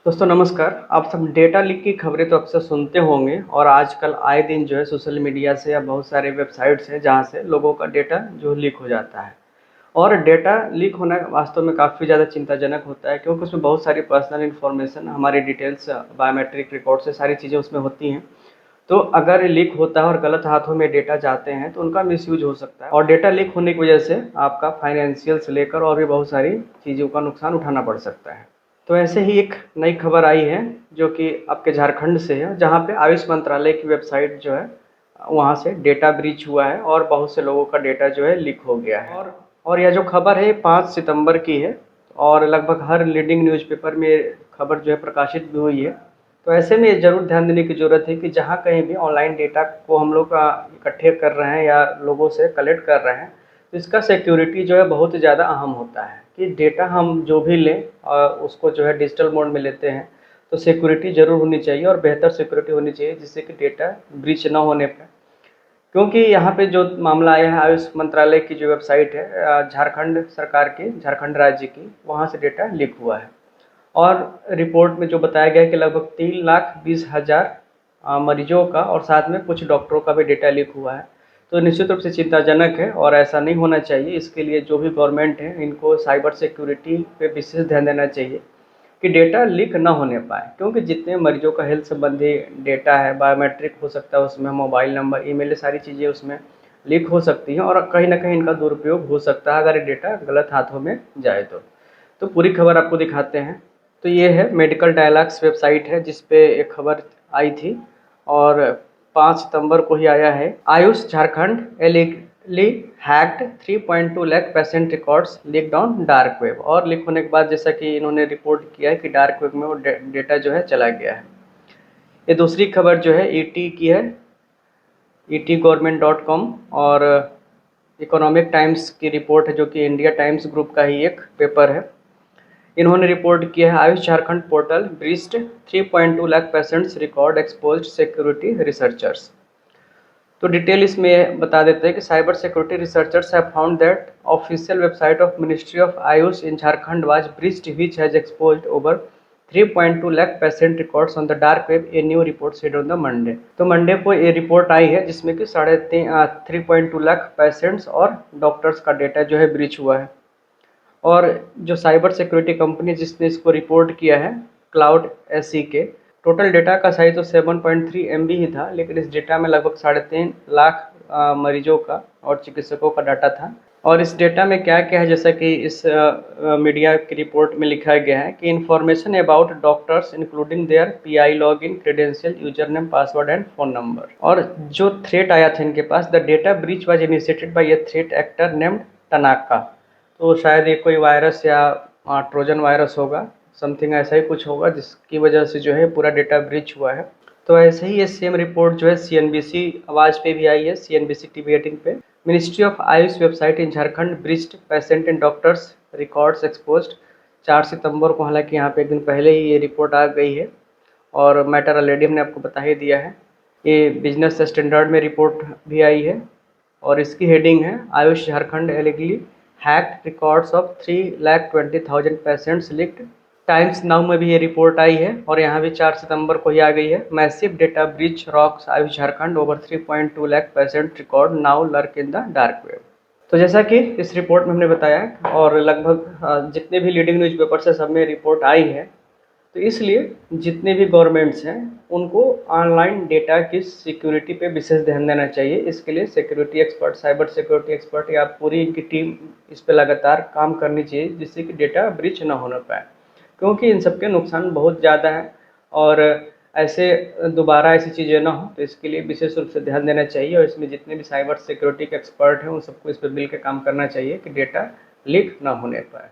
दोस्तों नमस्कार। आप सब डेटा लीक की खबरें तो अक्सर सुनते होंगे और आजकल आए दिन जो है सोशल मीडिया से या बहुत सारे वेबसाइट्स हैं जहां से लोगों का डेटा जो लीक हो जाता है। और डेटा लीक होना वास्तव में काफ़ी ज़्यादा चिंताजनक होता है, क्योंकि उसमें बहुत सारी पर्सनल इन्फॉर्मेशन, हमारी डिटेल्स, बायोमेट्रिक रिकॉर्ड से सारी चीज़ें उसमें होती हैं। तो अगर लीक होता है और गलत हाथों में डेटा जाते हैं तो उनका मिसयूज हो सकता है, और डेटा लीक होने की वजह से आपका फाइनेंशियल से लेकर और भी बहुत सारी चीज़ों का नुकसान उठाना पड़ सकता है। तो ऐसे ही एक नई खबर आई है जो कि आपके झारखंड से है, जहाँ पे आयुष मंत्रालय की वेबसाइट जो है वहाँ से डेटा ब्रीच हुआ है और बहुत से लोगों का डेटा जो है लीक हो गया है। और यह जो खबर है 5 सितंबर की है और लगभग हर लीडिंग न्यूज़पेपर में खबर जो है प्रकाशित भी हुई है। तो ऐसे में ज़रूर ध्यान देने की ज़रूरत है कि जहाँ कहीं भी ऑनलाइन डेटा को हम लोग इकट्ठे कर रहे हैं या लोगों से कलेक्ट कर रहे हैं, तो इसका सिक्योरिटी जो है बहुत ज़्यादा अहम होता है कि डेटा हम जो भी लें उसको जो है डिजिटल मोड में लेते हैं तो सिक्योरिटी ज़रूर होनी चाहिए और बेहतर सिक्योरिटी होनी चाहिए, जिससे कि डेटा ब्रीच ना होने पर। क्योंकि यहाँ पे जो मामला आया है आयुष मंत्रालय की जो वेबसाइट है झारखंड सरकार की, झारखंड राज्य की, वहाँ से डेटा लीक हुआ है। और रिपोर्ट में जो बताया गया है कि लगभग 3,20,000 मरीजों का और साथ में कुछ डॉक्टरों का भी डेटा लीक हुआ है। तो निश्चित रूप से चिंताजनक है और ऐसा नहीं होना चाहिए। इसके लिए जो भी गवर्नमेंट है इनको साइबर सिक्योरिटी पे विशेष ध्यान देना चाहिए कि डेटा लीक ना होने पाए, क्योंकि जितने मरीजों का हेल्थ संबंधी डेटा है, बायोमेट्रिक हो सकता है उसमें, मोबाइल नंबर, ईमेल, सारी चीज़ें उसमें लीक हो सकती हैं और कहीं ना कहीं इनका दुरुपयोग हो सकता है अगर ये डेटा गलत हाथों में जाए तो पूरी खबर आपको दिखाते हैं। तो ये है मेडिकल डायलॉग्स वेबसाइट है जिस पे एक खबर आई थी और 5 सितंबर को ही आया है। Ayush Jharkhand allegedly hacked 3.2 lakh patient records leaked on dark web. और लीक होने के बाद जैसा कि इन्होंने रिपोर्ट किया है कि डार्क वेब में वो डेटा जो है चला गया है। ये दूसरी खबर जो है ईटी की है, etgovernment.com, और इकोनॉमिक टाइम्स की रिपोर्ट है जो कि इंडिया टाइम्स ग्रुप का ही एक पेपर है। इन्होंने रिपोर्ट किया है Ayush Jharkhand portal breached 3.2 lakh patients record exposed security researchers. तो डिटेल इसमें बता देते हैं कि cyber security researchers have found that official website of ministry of Ayush in Jharkhand was breached which has exposed over 3.2 lakh patient records on the dark web, a new report said on the Monday. तो Monday को ये report आई है जिसमें कि 3.2 lakh patients और doctors का data जो है ब्रीच हुआ है। और जो साइबर सिक्योरिटी कंपनी जिसने इसको रिपोर्ट किया है, क्लाउड एसई के, टोटल डेटा का साइज तो 7.3 MB ही था, लेकिन इस डेटा में लगभग 3.5 लाख मरीजों का और चिकित्सकों का डाटा था। और इस डेटा में क्या क्या है, जैसा कि इस मीडिया की रिपोर्ट में लिखा गया है कि information about doctors including their PI login credential, user name, password and phone number. और जो थ्रेट आया था इनके पास, the data breach was initiated by a threat actor named Tanaka. तो शायद ये कोई वायरस या ट्रोजन वायरस होगा, समथिंग ऐसा ही कुछ होगा जिसकी वजह से जो है पूरा डेटा ब्रीच हुआ है। तो ऐसे ही ये सेम रिपोर्ट जो है CNBC आवाज़ पे भी आई है, CNBC TV 18 पे। Ministry of Ayush website in Jharkhand breached patient and doctors records exposed. 4 सितंबर को, हालांकि यहाँ पे एक दिन पहले ही ये रिपोर्ट आ गई है और मैटर ऑलरेडी हमने आपको बता ही दिया है। ये बिजनेस स्टैंडर्ड में रिपोर्ट भी आई है और इसकी हेडिंग है Ayush Jharkhand allegedly hacked records of 3,20,000 patients leaked. Times Now में भी ये रिपोर्ट आई है और यहाँ भी 4 सितंबर को ही आ गई है। Massive data breach rocks Ayush Jharkhand, over 3.2 lakh patient record now lurk in the dark web. तो जैसा कि इस रिपोर्ट में हमने बताया और लगभग जितने भी लीडिंग न्यूज़पेपर है सब में रिपोर्ट आई है, तो इसलिए जितने भी गवर्नमेंट्स हैं उनको ऑनलाइन डेटा की सिक्योरिटी पे विशेष ध्यान देना चाहिए। इसके लिए security expert, cyber security expert या पूरी इनकी टीम इस पे लगातार काम करनी चाहिए, जिससे कि डेटा ब्रीच ना होना पाए, क्योंकि इन सब के नुकसान बहुत ज़्यादा है और ऐसे दोबारा ऐसी चीज़ें ना हो, तो इसके लिए विशेष रूप से ध्यान देना चाहिए। और इसमें जितने भी साइबर सिक्योरिटी के एक्सपर्ट हैं उन सबको इस पर मिल के काम करना चाहिए कि डेटा लीक ना होने पाए।